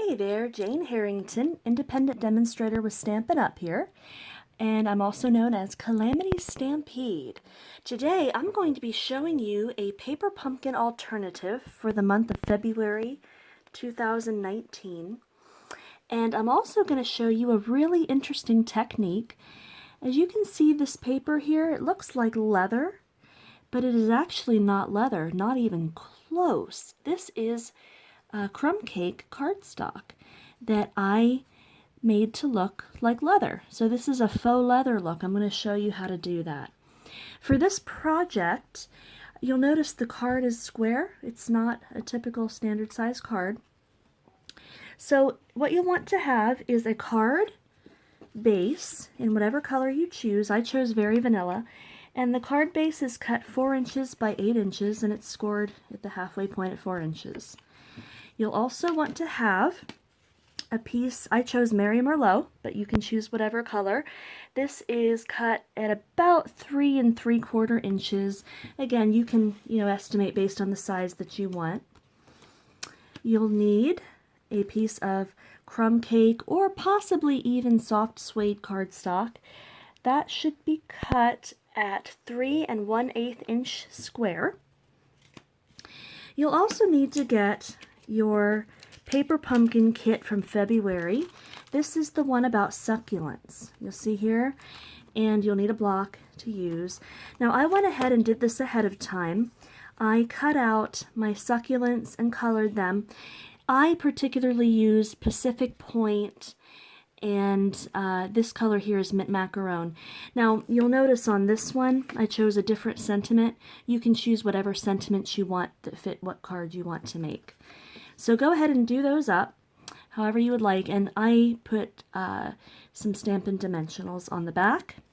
Hey there, Jane Harrington, independent demonstrator with Stampin' Up! Here, and I'm also known as Calamity Stampede. Today I'm going to be showing you a paper pumpkin alternative for the month of February 2019, and I'm also going to show you a really interesting technique. As you can see, this paper here, it looks like leather, but it is actually not leather, not even close. This is Crumb Cake cardstock that I made to look like leather. So this is a faux leather look. I'm going to show you how to do that. For this project, you'll notice the card is square. It's not a typical standard size card. So what you'll want to have is a card base in whatever color you choose. I chose Very Vanilla. And the card base is cut 4 inches by 8 inches, and it's scored at the halfway point at 4 inches. You'll also want to have a piece, I chose Merlot, but you can choose whatever color. This is cut at about 3 3/4 inches. Again, you can estimate based on the size that you want. You'll need a piece of Crumb Cake or possibly even soft suede cardstock. That should be cut at 3 1/8 inch square. You'll also need to get your paper pumpkin kit from February. This is the one about succulents. You'll see here, and you'll need a block to use. Now I went ahead and did this ahead of time. I cut out my succulents and colored them. I particularly used Pacific Point, and this color here is Mint Macaron. Now you'll notice on this one I chose a different sentiment. You can choose whatever sentiments you want that fit what card you want to make. So go ahead and do those up however you would like, and I put some Stampin Dimensionals on the back.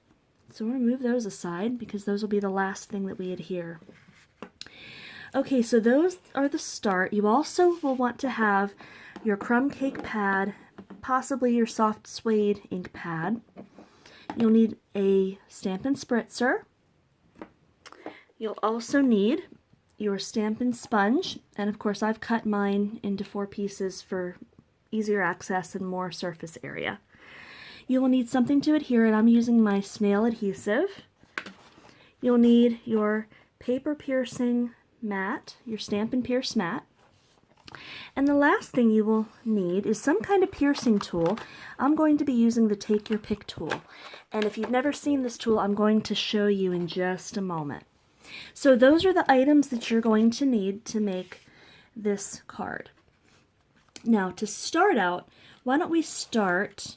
So we'll move those aside because those will be the last thing that we adhere. Okay, so those are the start. You also will want to have your Crumb Cake pad, possibly your soft suede ink pad. You'll need a Stampin Spritzer. You'll also need your Stampin Sponge, and of course I've cut mine into 4 pieces for easier access and more surface area. You will need something to adhere it. I'm using my Snail Adhesive. You'll need your paper piercing mat, your Stampin Pierce Mat. And the last thing you will need is some kind of piercing tool. I'm going to be using the Take Your Pick tool. And if you've never seen this tool, I'm going to show you in just a moment. So those are the items that you're going to need to make this card. Now to start out, why don't we start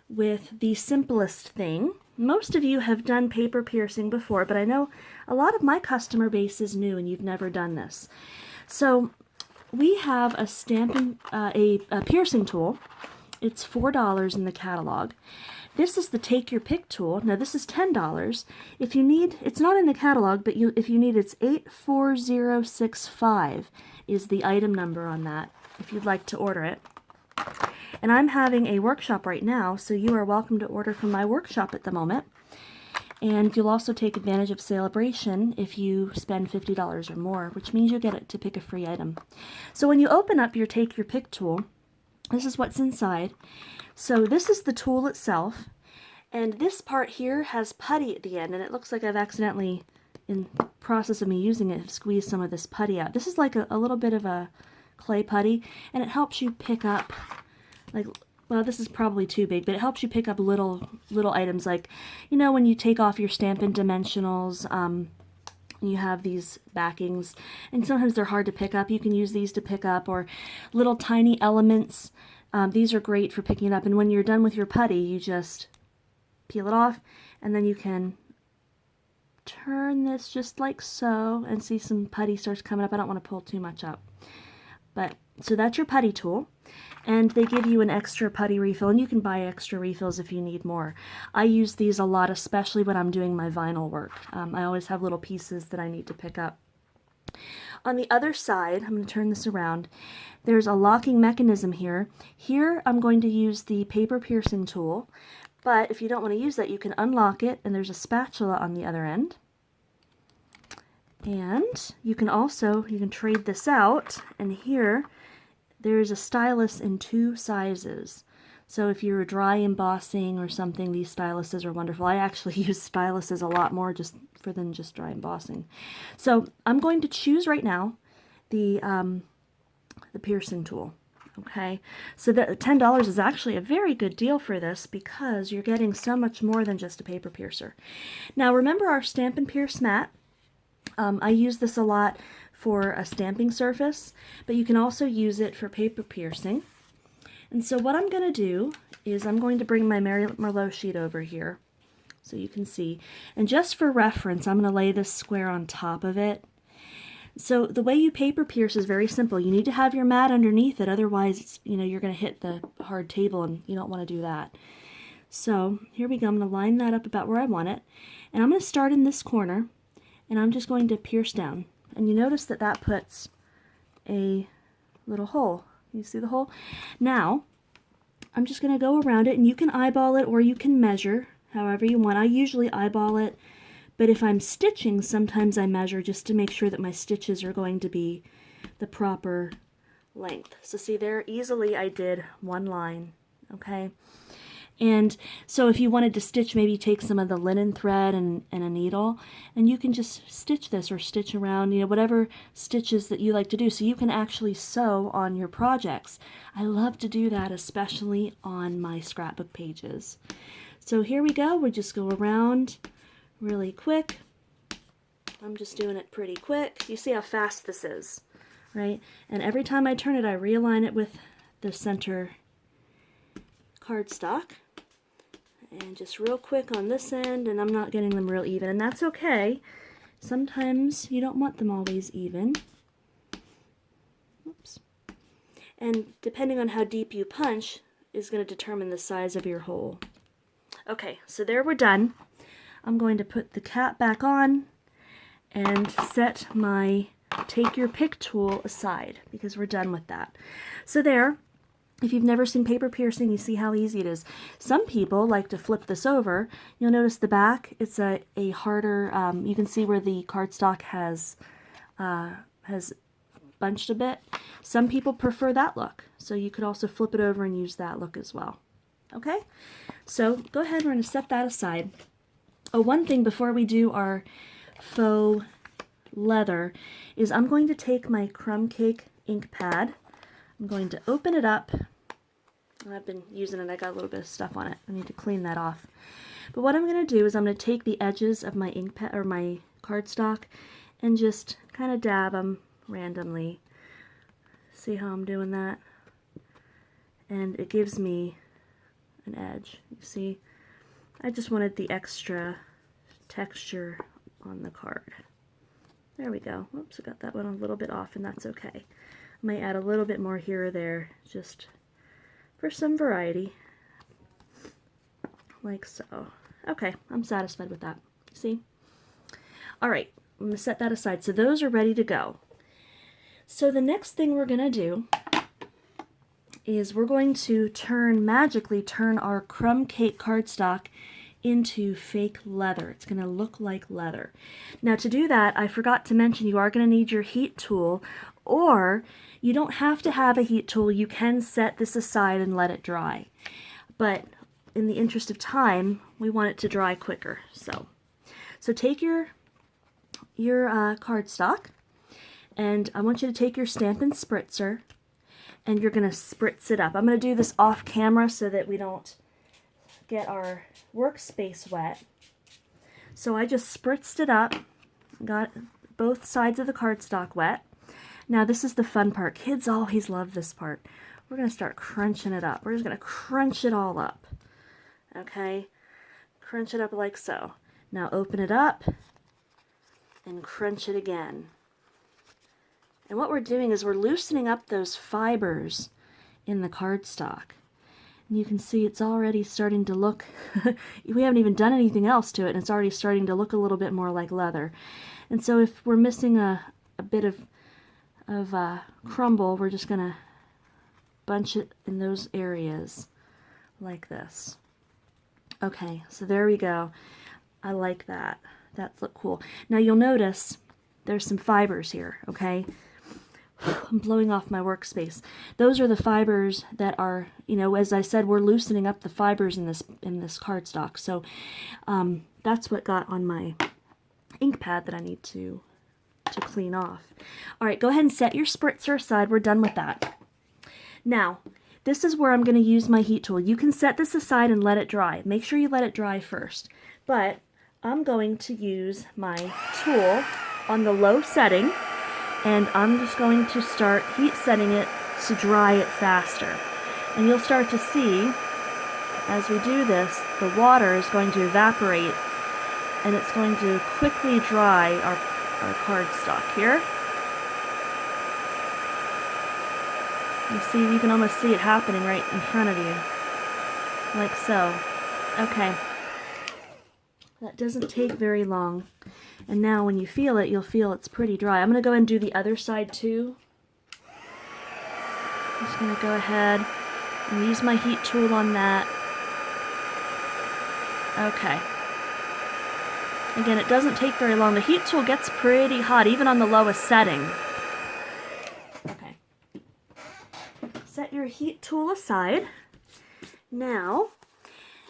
with the simplest thing. Most of you have done paper piercing before, but I know a lot of my customer base is new and you've never done this. So we have a a piercing tool. It's $4 in the catalog. This is the Take Your Pick tool. Now this is $10. If you need, it's not in the catalog, but if you need, it's 84065 is the item number on that, if you'd like to order it. And I'm having a workshop right now, so you are welcome to order from my workshop at the moment. And you'll also take advantage of Celebration if you spend $50 or more, which means you get it to pick a free item. So when you open up your Take Your Pick tool, this is what's inside. So this is the tool itself, and this part here has putty at the end, and it looks like I've accidentally, in the process of me using it, squeezed some of this putty out. This is like a little bit of a clay putty, and it helps you pick up, like, well, this is probably too big, but it helps you pick up little items, like, when you take off your Stampin Dimensionals, you have these backings, and sometimes they're hard to pick up. You can use these to pick up, or little tiny elements. These are great for picking it up, and when you're done with your putty, you just peel it off, and then you can turn this just like so, and see some putty starts coming up. I don't want to pull too much up. But, so that's your putty tool, and they give you an extra putty refill, and you can buy extra refills if you need more. I use these a lot, especially when I'm doing my vinyl work. I always have little pieces that I need to pick up. On the other side, I'm going to turn this around, there's a locking mechanism here. Here I'm going to use the paper piercing tool, but if you don't want to use that, you can unlock it, and there's a spatula on the other end. And you can trade this out, and here there's a stylus in 2 sizes. So if you're dry embossing or something, these styluses are wonderful. I actually use styluses a lot more than just dry embossing. So I'm going to choose right now the piercing tool. Okay, so the $10 is actually a very good deal for this because you're getting so much more than just a paper piercer. Now remember our Stampin Pierce Mat? I use this a lot for a stamping surface, but you can also use it for paper piercing. And so what I'm going to do is I'm going to bring my Merlot sheet over here so you can see. And just for reference, I'm going to lay this square on top of it. So the way you paper pierce is very simple. You need to have your mat underneath it, otherwise it's, you're going to hit the hard table and you don't want to do that. So here we go. I'm going to line that up about where I want it. And I'm going to start in this corner and I'm just going to pierce down. And you notice that that puts a little hole. You see the hole? Now, I'm just going to go around it, and you can eyeball it or you can measure however you want. I usually eyeball it, but if I'm stitching, sometimes I measure just to make sure that my stitches are going to be the proper length. So see there, easily I did 1 line, okay? And so if you wanted to stitch, maybe take some of the linen thread and a needle, and you can just stitch this or stitch around, whatever stitches that you like to do. So you can actually sew on your projects. I love to do that, especially on my scrapbook pages. So here we go. We just go around really quick. I'm just doing it pretty quick. You see how fast this is, right? And every time I turn it, I realign it with the center cardstock. And just real quick on this end, and I'm not getting them real even, and that's okay. Sometimes you don't want them always even. Oops. And depending on how deep you punch is going to determine the size of your hole. Okay, so there we're done. I'm going to put the cap back on and set my take your pick tool aside because we're done with that. So there. If you've never seen paper piercing, you see how easy it is. Some people like to flip this over. You'll notice the back, it's a harder, you can see where the cardstock has bunched a bit. Some people prefer that look, so you could also flip it over and use that look as well. Okay, so go ahead, we're going to set that aside. Oh, one thing before we do our faux leather is I'm going to take my Crumb Cake ink pad. I'm going to open it up. I've been using it. I got a little bit of stuff on it. I need to clean that off. But what I'm going to do is I'm going to take the edges of my ink pad or my cardstock and just kind of dab them randomly. See how I'm doing that? And it gives me an edge. You see? I just wanted the extra texture on the card. There we go. Oops, I got that one a little bit off, and that's okay. I might add a little bit more here or there, just for some variety, like so. Okay, I'm satisfied with that. See? All right, I'm going to set that aside. So those are ready to go. So the next thing we're going to do is we're going to magically turn our Crumb Cake cardstock into fake leather. It's going to look like leather. Now to do that, I forgot to mention you are going to need your heat tool, or you don't have to have a heat tool. You can set this aside and let it dry. But in the interest of time, we want it to dry quicker. So take your cardstock, and I want you to take your Stampin' Spritzer, and you're going to spritz it up. I'm going to do this off camera so that we don't get our workspace wet. So I just spritzed it up, got both sides of the cardstock wet. Now this is the fun part. Kids always love this part. We're going to start crunching it up. We're just going to crunch it all up. Okay? Crunch it up like so. Now open it up and crunch it again. And what we're doing is we're loosening up those fibers in the cardstock. And you can see it's already starting to look, we haven't even done anything else to it, and it's already starting to look a little bit more like leather. And so if we're missing a bit of crumble, we're just going to bunch it in those areas like this. Okay, so there we go. I like that. That's look cool. Now you'll notice there's some fibers here, okay? I'm blowing off my workspace. Those are the fibers that are, you know, as I said, we're loosening up the fibers in this cardstock. So that's what got on my ink pad that I need to clean off. All right, go ahead and set your spritzer aside. We're done with that. Now, this is where I'm going to use my heat tool. You can set this aside and let it dry. Make sure you let it dry first. But I'm going to use my tool on the low setting, and I'm just going to start heat setting it to dry it faster. And you'll start to see, as we do this, the water is going to evaporate, and it's going to quickly dry our cardstock here. You see, you can almost see it happening right in front of you, like so. Okay. That doesn't take very long. And now when you feel it, you'll feel it's pretty dry. I'm going to go ahead and do the other side too. I'm just going to go ahead and use my heat tool on that. Okay. Again, it doesn't take very long. The heat tool gets pretty hot, even on the lowest setting. Okay. Set your heat tool aside. Now,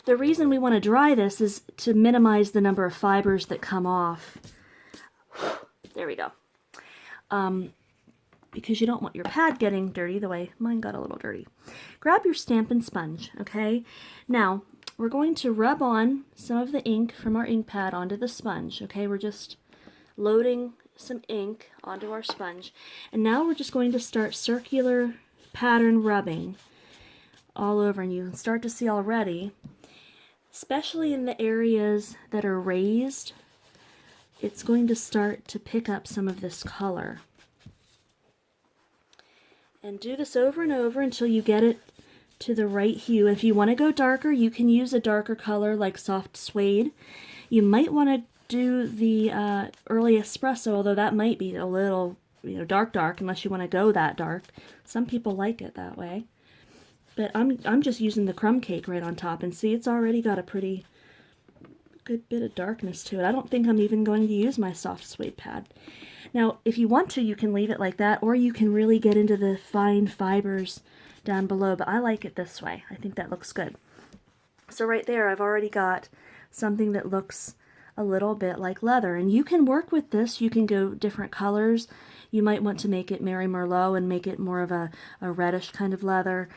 the reason we want to dry this is to minimize the number of fibers that come off. There we go. Because you don't want your pad getting dirty the way mine got a little dirty. Grab your Stampin' Sponge, okay? Now, we're going to rub on some of the ink from our ink pad onto the sponge, okay? We're just loading some ink onto our sponge. And now we're just going to start circular pattern rubbing all over, and you can start to see already, especially in the areas that are raised, it's going to start to pick up some of this color. And do this over and over until you get it to the right hue. If you want to go darker, you can use a darker color like soft suede. You might want to do the early espresso, although that might be a little, dark unless you want to go that dark. Some people like it that way. But I'm just using the Crumb Cake right on top, and see, it's already got a pretty good bit of darkness to it. I don't think I'm even going to use my soft suede pad. Now, if you want to, you can leave it like that, or you can really get into the fine fibers down below, but I like it this way. I think that looks good. So right there, I've already got something that looks a little bit like leather, and you can work with this. You can go different colors. You might want to make it Mary Merlot and make it more of a reddish kind of leather.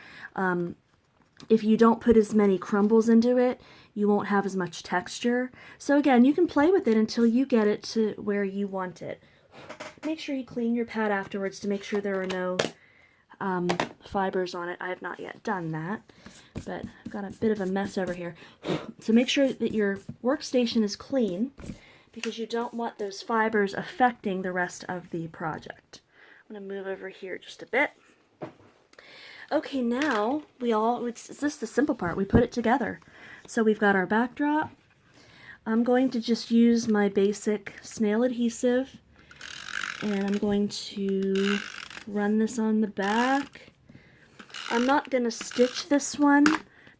If you don't put as many crumbles into it, you won't have as much texture. So again, you can play with it until you get it to where you want it. Make sure you clean your pad afterwards to make sure there are no fibers on it. I have not yet done that, but I've got a bit of a mess over here. So make sure that your workstation is clean, because you don't want those fibers affecting the rest of the project. I'm going to move over here just a bit. Okay, now it's just the simple part. We put it together. So we've got our backdrop. I'm going to just use my basic Snail Adhesive, and I'm going to run this on the back. I'm not going to stitch this one,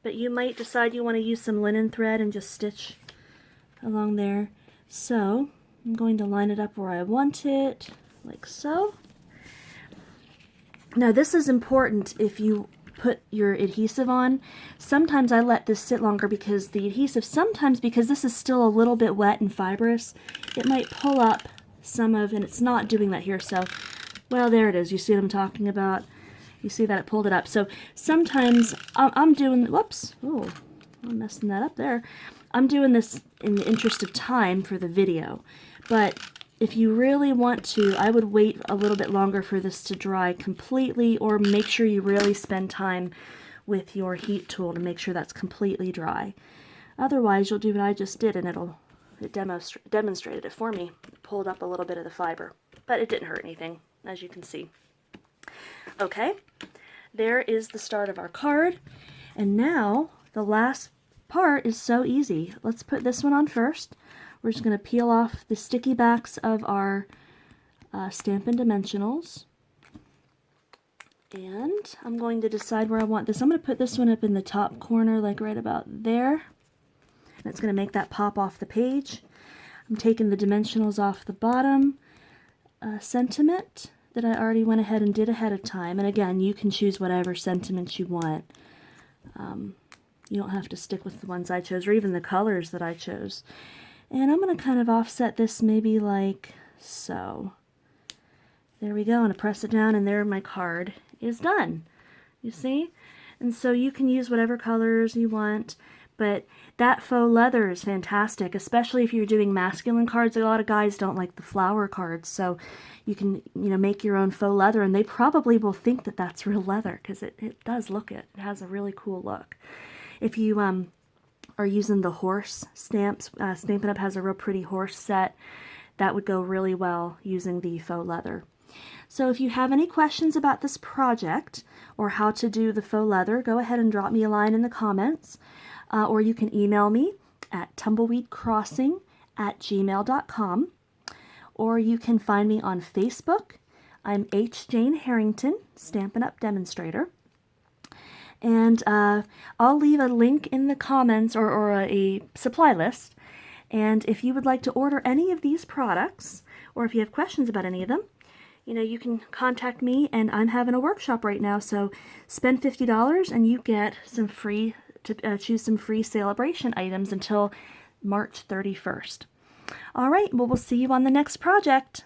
but you might decide you want to use some linen thread and just stitch along there. So I'm going to line it up where I want it, like so. Now this is important if you put your adhesive on. Sometimes I let this sit longer because the adhesive, sometimes because this is still a little bit wet and fibrous, it might pull up some of, and it's not doing that here, so, well, there it is. You see what I'm talking about? You see that it pulled it up. So sometimes I'm doing, whoops, oh, I'm messing that up there. I'm doing this in the interest of time for the video, but if you really want to, I would wait a little bit longer for this to dry completely, or make sure you really spend time with your heat tool to make sure that's completely dry. Otherwise, you'll do what I just did, and it demonstrated it for me. It pulled up a little bit of the fiber, but it didn't hurt anything, as you can see. Okay, there is the start of our card, and now the last part is so easy. Let's put this one on first. We're just going to peel off the sticky backs of our Stampin Dimensionals. And I'm going to decide where I want this. I'm going to put this one up in the top corner, like right about there. And it's going to make that pop off the page. I'm taking the Dimensionals off the bottom sentiment that I already went ahead and did ahead of time. And again, you can choose whatever sentiments you want. You don't have to stick with the ones I chose or even the colors that I chose. And I'm going to kind of offset this maybe like so. There we go, and I press it down, and there my card is done. You see? And so you can use whatever colors you want, but that faux leather is fantastic, especially if you're doing masculine cards. A lot of guys don't like the flower cards, so you can, make your own faux leather, and they probably will think that that's real leather because it does look it. It has a really cool look. If you are using the horse stamps, Stampin' Up! Has a real pretty horse set. That would go really well using the faux leather. So if you have any questions about this project or how to do the faux leather, go ahead and drop me a line in the comments, or you can email me at tumbleweedcrossing@gmail.com, or you can find me on Facebook. I'm H. Jane Harrington, Stampin' Up! Demonstrator. And I'll leave a link in the comments or a supply list. And if you would like to order any of these products, or if you have questions about any of them, you can contact me, and I'm having a workshop right now, so spend $50 and you get some free, choose some free celebration items until March 31st. All right, well, we'll see you on the next project.